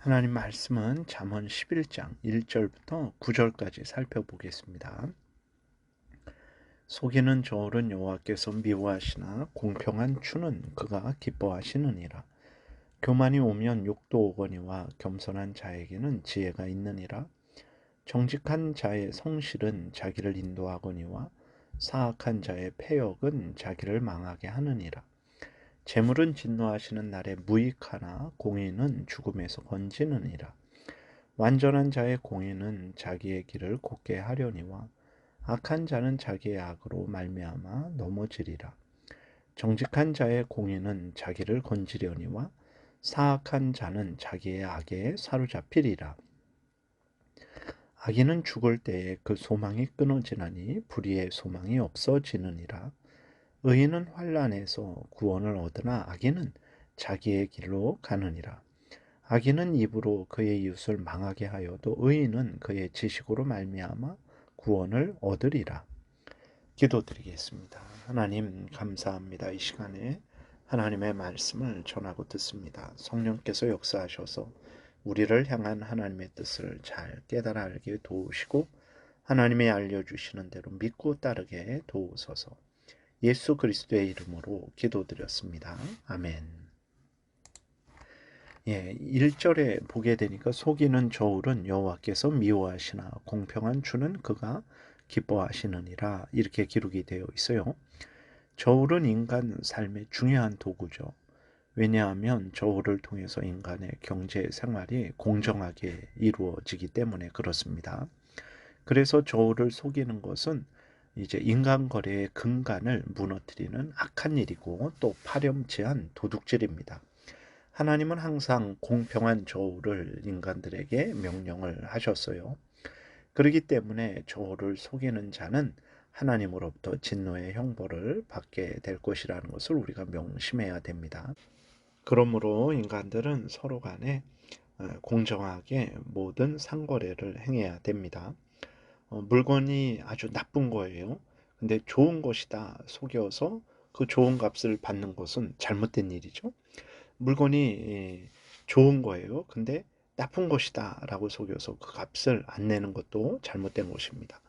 하나님 말씀은 잠언 11장 1절부터 9절까지 살펴보겠습니다. 속이는 저울은 여호와께서 미워하시나 공평한 추는 그가 기뻐하시느니라. 교만이 오면 욕도 오거니와 겸손한 자에게는 지혜가 있느니라. 정직한 자의 성실은 자기를 인도하거니와 사악한 자의 패역은 자기를 망하게 하느니라. 재물은 진노하시는 날에 무익하나 공의는 죽음에서 건지느니라. 완전한 자의 공의는 자기의 길을 곧게 하려니와 악한 자는 자기의 악으로 말미암아 넘어지리라. 정직한 자의 공의는 자기를 건지려니와 사악한 자는 자기의 악에 사로잡히리라. 악인은 죽을 때에 그 소망이 끊어지나니 불의의 소망이 없어지느니라. 의인은 환난에서 구원을 얻으나 악인은 자기의 길로 가느니라. 악인은 입으로 그의 이웃을 망하게 하여도 의인은 그의 지식으로 말미암아 구원을 얻으리라. 기도드리겠습니다. 하나님 감사합니다. 이 시간에 하나님의 말씀을 전하고 듣습니다. 성령께서 역사하셔서 우리를 향한 하나님의 뜻을 잘 깨달아 알게 도우시고 하나님이 알려주시는 대로 믿고 따르게 도우소서. 예수 그리스도의 이름으로 기도드렸습니다. 아멘. 1절에 보게 되니까 속이는 저울은 여호와께서 미워하시나 공평한 주는 그가 기뻐하시느니라 이렇게 기록이 되어 있어요. 저울은 인간 삶의 중요한 도구죠. 왜냐하면 저울을 통해서 인간의 경제 생활이 공정하게 이루어지기 때문에 그렇습니다. 그래서 저울을 속이는 것은 이제 인간거래의 근간을 무너뜨리는 악한 일이고 또 파렴치한 도둑질입니다. 하나님은 항상 공평한 저울을 인간들에게 명령을 하셨어요. 그렇기 때문에 저울을 속이는 자는 하나님으로부터 진노의 형벌을 받게 될 것이라는 것을 우리가 명심해야 됩니다. 그러므로 인간들은 서로 간에 공정하게 모든 상거래를 행해야 됩니다. 물건이 아주 나쁜 거예요. 근데 좋은 것이다 속여서 그 좋은 값을 받는 것은 잘못된 일이죠. 물건이 좋은 거예요. 근데 나쁜 것이다 라고 속여서 그 값을 안 내는 것도 잘못된 것입니다.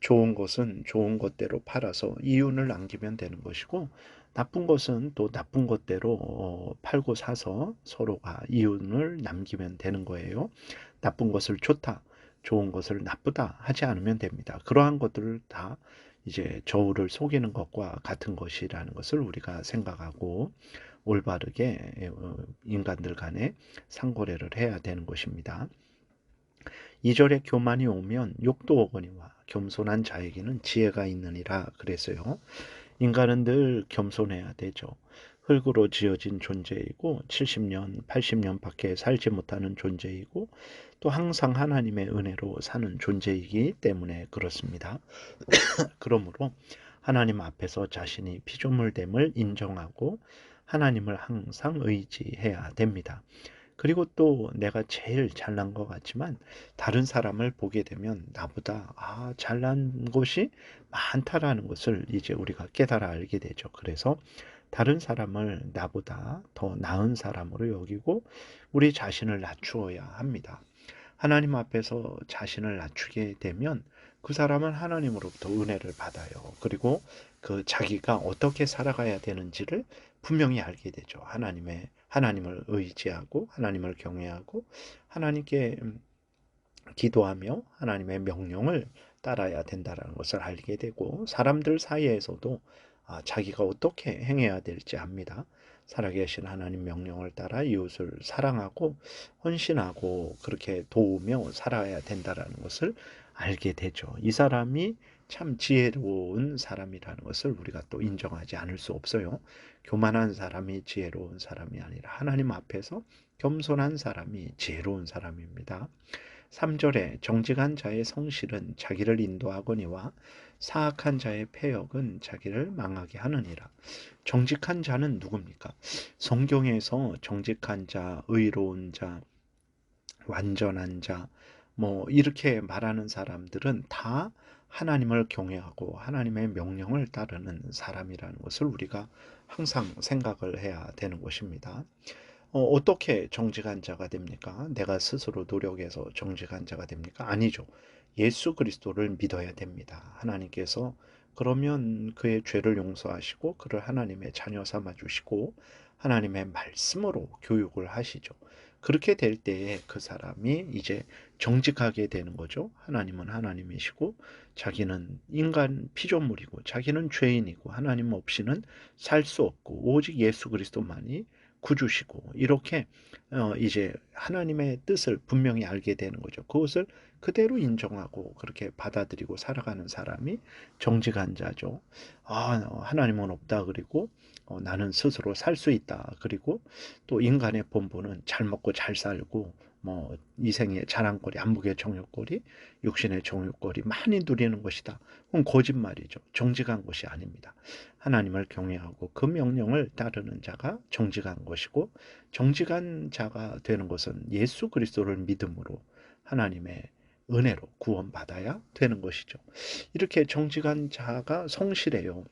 좋은 것은 좋은 것대로 팔아서 이윤을 남기면 되는 것이고 나쁜 것은 또 나쁜 것대로 팔고 사서 서로가 이윤을 남기면 되는 거예요. 나쁜 것을 좋다, 좋은 것을 나쁘다 하지 않으면 됩니다. 그러한 것들을 다 이제 저울을 속이는 것과 같은 것이라는 것을 우리가 생각하고 올바르게 인간들 간에 상거래를 해야 되는 것입니다. 2절에 교만이 오면 욕도 오거니와 겸손한 자에게는 지혜가 있느니라 그랬어요. 인간은 늘 겸손해야 되죠. 흙으로 지어진 존재이고 70년, 80년밖에 살지 못하는 존재이고 또 항상 하나님의 은혜로 사는 존재이기 때문에 그렇습니다. 그러므로 하나님 앞에서 자신이 피조물됨을 인정하고 하나님을 항상 의지해야 됩니다. 그리고 또 내가 제일 잘난 것 같지만 다른 사람을 보게 되면 나보다 잘난 것이 많다라는 것을 이제 우리가 깨달아 알게 되죠. 그래서 다른 사람을 나보다 더 나은 사람으로 여기고 우리 자신을 낮추어야 합니다. 하나님 앞에서 자신을 낮추게 되면 그 사람은 하나님으로부터 은혜를 받아요. 그리고 그 자기가 어떻게 살아가야 되는지를 분명히 알게 되죠. 하나님을 의지하고 하나님을 경외하고 하나님께 기도하며 하나님의 명령을 따라야 된다는 것을 알게 되고 사람들 사이에서도 자기가 어떻게 행해야 될지 압니다. 살아계신 하나님 명령을 따라 이웃을 사랑하고 헌신하고 그렇게 도우며 살아야 된다는 것을 알게 되죠. 이 사람이 참 지혜로운 사람이라는 것을 우리가 또 인정하지 않을 수 없어요. 교만한 사람이 지혜로운 사람이 아니라 하나님 앞에서 겸손한 사람이 지혜로운 사람입니다. 3절에 정직한 자의 성실은 자기를 인도하거니와 사악한 자의 패역은 자기를 망하게 하느니라. 정직한 자는 누굽니까? 성경에서 정직한 자, 의로운 자, 완전한 자, 이렇게 말하는 사람들은 다 하나님을 경외하고 하나님의 명령을 따르는 사람이라는 것을 우리가 항상 생각을 해야 되는 것입니다. 어떻게 정직한 자가 됩니까? 내가 스스로 노력해서 정직한 자가 됩니까? 아니죠. 예수 그리스도를 믿어야 됩니다. 하나님께서 그러면 그의 죄를 용서하시고 그를 하나님의 자녀 삼아 주시고 하나님의 말씀으로 교육을 하시죠. 그렇게 될 때에 그 사람이 이제 정직하게 되는 거죠. 하나님은 하나님이시고 자기는 인간 피조물이고 자기는 죄인이고 하나님 없이는 살 수 없고 오직 예수 그리스도만이 구주시고 이렇게 이제 하나님의 뜻을 분명히 알게 되는 거죠. 그것을 그대로 인정하고 그렇게 받아들이고 살아가는 사람이 정직한 자죠. 하나님은 없다. 그리고 나는 스스로 살 수 있다. 그리고 또 인간의 본분은 잘 먹고 잘 살고 뭐 이생의 자랑거리, 안목의 정욕거리, 육신의 정욕거리 많이 누리는 것이다. 그건 거짓말이죠. 정직한 것이 아닙니다. 하나님을 경외하고 그 명령을 따르는 자가 정직한 것이고 정직한 자가 되는 것은 예수 그리스도를 믿음으로 하나님의 은혜로 구원받아야 되는 것이죠. 이렇게 정직한 자가 성실해요.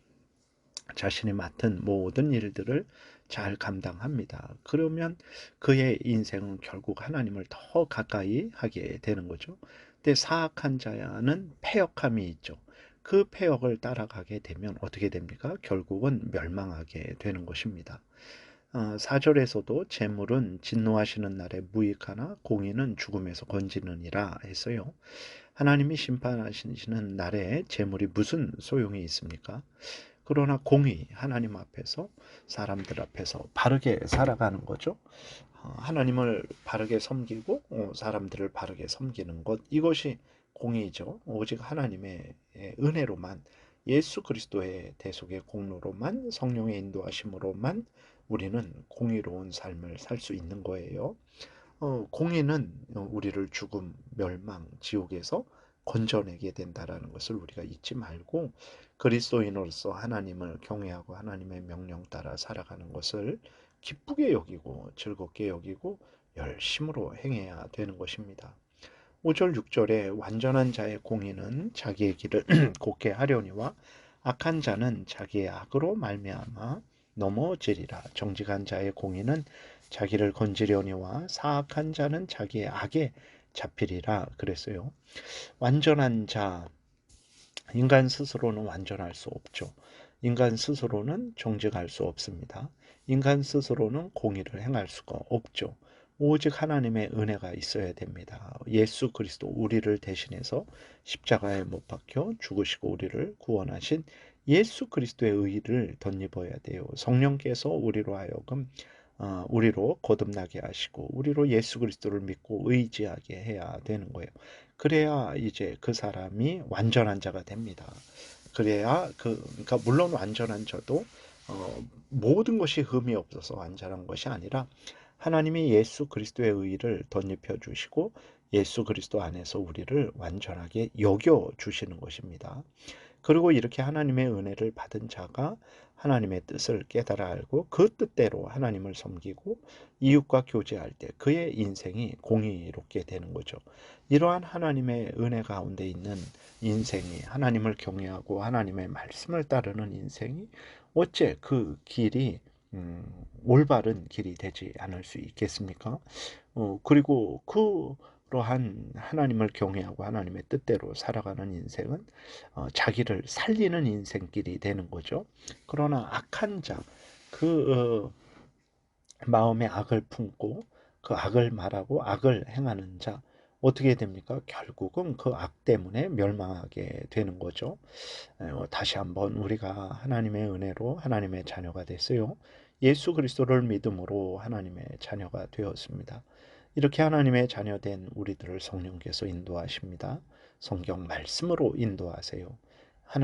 자신이 맡은 모든 일들을 잘 감당합니다. 그러면 그의 인생은 결국 하나님을 더 가까이 하게 되는 거죠. 근데 사악한 자는 패역함이 있죠. 그 패역을 따라가게 되면 어떻게 됩니까? 결국은 멸망하게 되는 것입니다. 4절에서도 재물은 진노하시는 날에 무익하나 공의는 죽음에서 건지느니라 했어요. 하나님이 심판하시는 날에 재물이 무슨 소용이 있습니까? 그러나 공의, 하나님 앞에서 사람들 앞에서 바르게 살아가는 거죠. 하나님을 바르게 섬기고 사람들을 바르게 섬기는 것, 이것이 공의죠. 오직 하나님의 은혜로만, 예수 그리스도의 대속의 공로로만, 성령의 인도하심으로만 우리는 공의로운 삶을 살 수 있는 거예요. 공의는 우리를 죽음, 멸망, 지옥에서 건져내게 된다라는 것을 우리가 잊지 말고 그리스도인으로서 하나님을 경외하고 하나님의 명령 따라 살아가는 것을 기쁘게 여기고 즐겁게 여기고 열심으로 행해야 되는 것입니다. 5절 6절에 완전한 자의 공의는 자기의 길을 곧게 하려니와 악한 자는 자기의 악으로 말미암아 넘어지리라. 정직한 자의 공의는 자기를 건지려니와 사악한 자는 자기의 악에 잡히리라 그랬어요. 완전한 자, 인간 스스로는 완전할 수 없죠. 인간 스스로는 정직할 수 없습니다. 인간 스스로는 공의를 행할 수가 없죠. 오직 하나님의 은혜가 있어야 됩니다. 예수 그리스도 우리를 대신해서 십자가에 못 박혀 죽으시고 우리를 구원하신 예수 그리스도의 의를 덧입어야 돼요. 성령께서 우리로 하여금 우리로 거듭나게 하시고 우리로 예수 그리스도를 믿고 의지하게 해야 되는 거예요. 그래야 이제 그 사람이 완전한 자가 됩니다. 그래야 그러니까 물론 완전한 자도 모든 것이 흠이 없어서 완전한 것이 아니라 하나님이 예수 그리스도의 의를 덧입혀 주시고 예수 그리스도 안에서 우리를 완전하게 여겨 주시는 것입니다. 그리고 이렇게 하나님의 은혜를 받은 자가 하나님의 뜻을 깨달아 알고 그 뜻대로 하나님을 섬기고 이웃과 교제할 때 그의 인생이 공의롭게 되는 거죠. 이러한 하나님의 은혜 가운데 있는 인생이 하나님을 경외하고 하나님의 말씀을 따르는 인생이 어째 그 길이 올바른 길이 되지 않을 수 있겠습니까? 그리고 그러한 하나님을 경외하고 하나님의 뜻대로 살아가는 인생은 자기를 살리는 인생길이 되는 거죠. 그러나 악한 자, 그 마음에 악을 품고 그 악을 말하고 악을 행하는 자, 어떻게 됩니까? 결국은 그 악 때문에 멸망하게 되는 거죠. 다시 한번 우리가 하나님의 은혜로 하나님의 자녀가 됐어요. 예수 그리스도를 믿음으로 하나님의 자녀가 되었습니다. 이렇게 하나님의 자녀된 우리들을 성령께서 인도하십니다. 성경 말씀으로 인도하세요.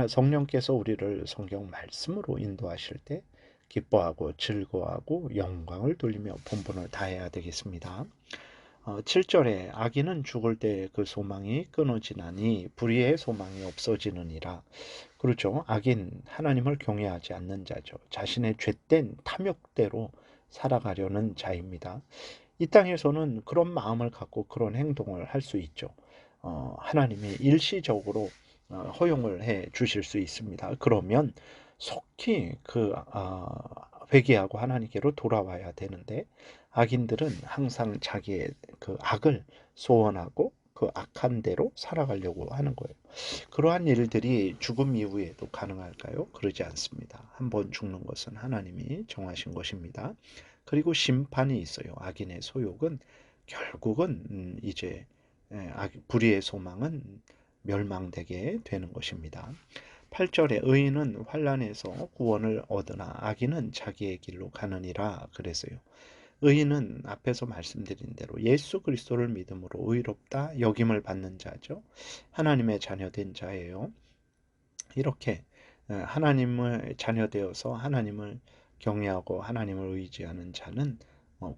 성령께서 우리를 성경 말씀으로 인도하실 때 기뻐하고 즐거워하고 영광을 돌리며 본분을 다해야 되겠습니다. 7절에 악인은 죽을 때 그 소망이 끊어지나니 불의의 소망이 없어지느니라. 그렇죠. 악인, 하나님을 경외하지 않는 자죠. 자신의 죄된 탐욕대로 살아가려는 자입니다. 이 땅에서는 그런 마음을 갖고 그런 행동을 할 수 있죠. 하나님이 일시적으로 허용을 해 주실 수 있습니다. 그러면 속히 회개하고 하나님께로 돌아와야 되는데 악인들은 항상 자기의 그 악을 소원하고 그 악한 대로 살아가려고 하는 거예요. 그러한 일들이 죽음 이후에도 가능할까요? 그러지 않습니다. 한번 죽는 것은 하나님이 정하신 것입니다. 그리고 심판이 있어요. 악인의 소욕은 결국은 이제 불의의 소망은 멸망되게 되는 것입니다. 8절에 의인은 환난에서 구원을 얻으나 악인은 자기의 길로 가느니라 그랬어요. 의인은 앞에서 말씀드린 대로 예수 그리스도를 믿음으로 의롭다 여김을 받는 자죠. 하나님의 자녀된 자예요. 이렇게 하나님을 자녀되어서 하나님을 경외하고 하나님을 의지하는 자는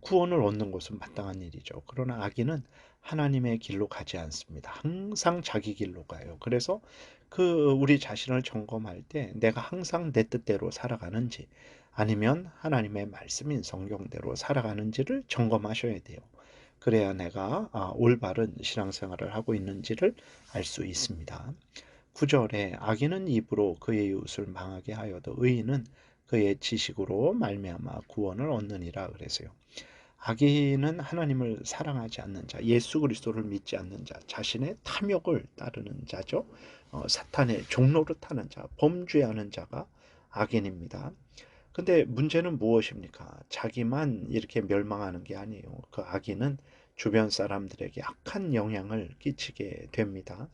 구원을 얻는 것은 마땅한 일이죠. 그러나 악인은 하나님의 길로 가지 않습니다. 항상 자기 길로 가요. 그래서 우리 자신을 점검할 때 내가 항상 내 뜻대로 살아가는지 아니면 하나님의 말씀인 성경대로 살아가는지를 점검하셔야 돼요. 그래야 내가 올바른 신앙생활을 하고 있는지를 알 수 있습니다. 9절에 악인은 입으로 그의 이웃을 망하게 하여도 의인은 그의 지식으로 말미암아 구원을 얻느니라 그랬어요. 악인은 하나님을 사랑하지 않는 자, 예수 그리스도를 믿지 않는 자, 자신의 탐욕을 따르는 자죠. 사탄의 종로를 타는 자, 범죄하는 자가 악인입니다. 근데 문제는 무엇입니까? 자기만 이렇게 멸망하는 게 아니에요. 그 악인은 주변 사람들에게 악한 영향을 끼치게 됩니다.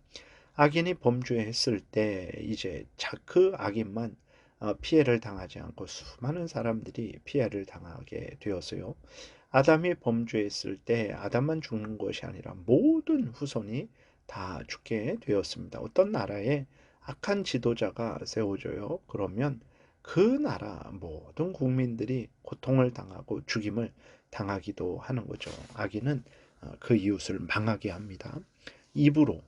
악인이 범죄했을 때 이제 그 악인만 피해를 당하지 않고 수많은 사람들이 피해를 당하게 되었어요. 아담이 범죄했을 때 아담만 죽는 것이 아니라 모든 후손이 다 죽게 되었습니다. 어떤 나라에 악한 지도자가 세워져요. 그러면 그 나라 모든 국민들이 고통을 당하고 죽임을 당하기도 하는 거죠. 악인은 그 이웃을 망하게 합니다. 입으로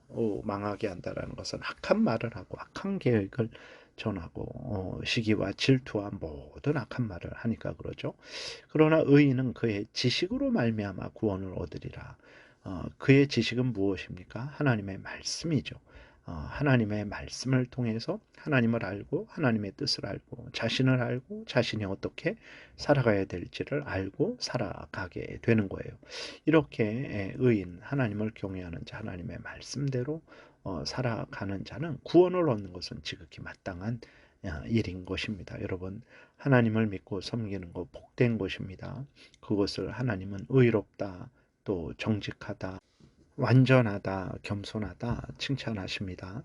망하게 한다라는 것은 악한 말을 하고 악한 계획을 전하고 시기와 질투와 모든 악한 말을 하니까 그러죠. 그러나 의인은 그의 지식으로 말미암아 구원을 얻으리라. 그의 지식은 무엇입니까? 하나님의 말씀이죠. 하나님의 말씀을 통해서 하나님을 알고 하나님의 뜻을 알고 자신을 알고 자신이 어떻게 살아가야 될지를 알고 살아가게 되는 거예요. 이렇게 의인, 하나님을 경외하는 자, 하나님의 말씀대로 살아가는 자는 구원을 얻는 것은 지극히 마땅한 일인 것입니다. 여러분, 하나님을 믿고 섬기는 것 복된 것입니다. 그것을 하나님은 의롭다, 또 정직하다, 완전하다, 겸손하다 칭찬하십니다.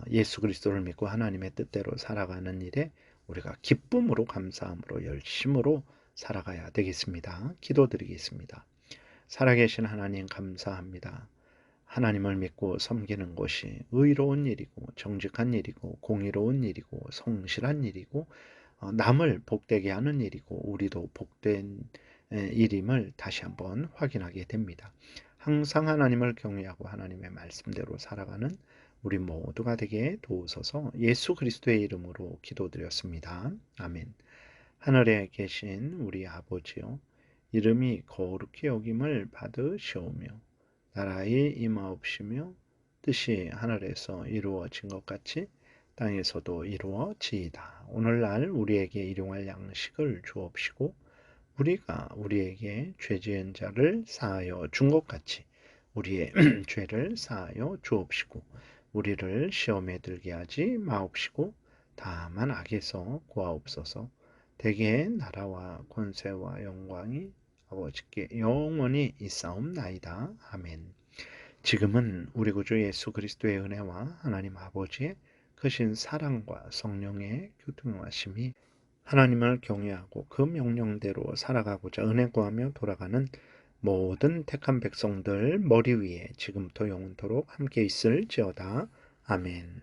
예수 그리스도를 믿고 하나님의 뜻대로 살아가는 일에 우리가 기쁨으로 감사함으로 열심으로 살아가야 되겠습니다. 기도드리겠습니다. 살아계신 하나님 감사합니다. 하나님을 믿고 섬기는 것이 의로운 일이고 정직한 일이고 공의로운 일이고 성실한 일이고 남을 복되게 하는 일이고 우리도 복된 일임을 다시 한번 확인하게 됩니다. 항상 하나님을 경외하고 하나님의 말씀대로 살아가는 우리 모두가 되게 도우소서. 예수 그리스도의 이름으로 기도드렸습니다. 아멘. 하늘에 계신 우리 아버지요, 이름이 거룩히 여김을 받으시오며 나라의 임하옵시며 뜻이 하늘에서 이루어진 것 같이 땅에서도 이루어지이다. 오늘날 우리에게 일용할 양식을 주옵시고 우리가 우리에게 죄 지은 자를 사하여 준 것 같이 우리의 죄를 사하여 주옵시고 우리를 시험에 들게 하지 마옵시고 다만 악에서 구하옵소서. 대개 나라와 권세와 영광이 아버지께 영원히 있사옵나이다. 아멘. 지금은 우리 구주 예수 그리스도의 은혜와 하나님 아버지의 크신 사랑과 성령의 교통하심이 하나님을 경외하고 그 명령대로 살아가고자 은혜 구하며 돌아가는 모든 택한 백성들 머리 위에 지금부터 영원토록 함께 있을지어다. 아멘.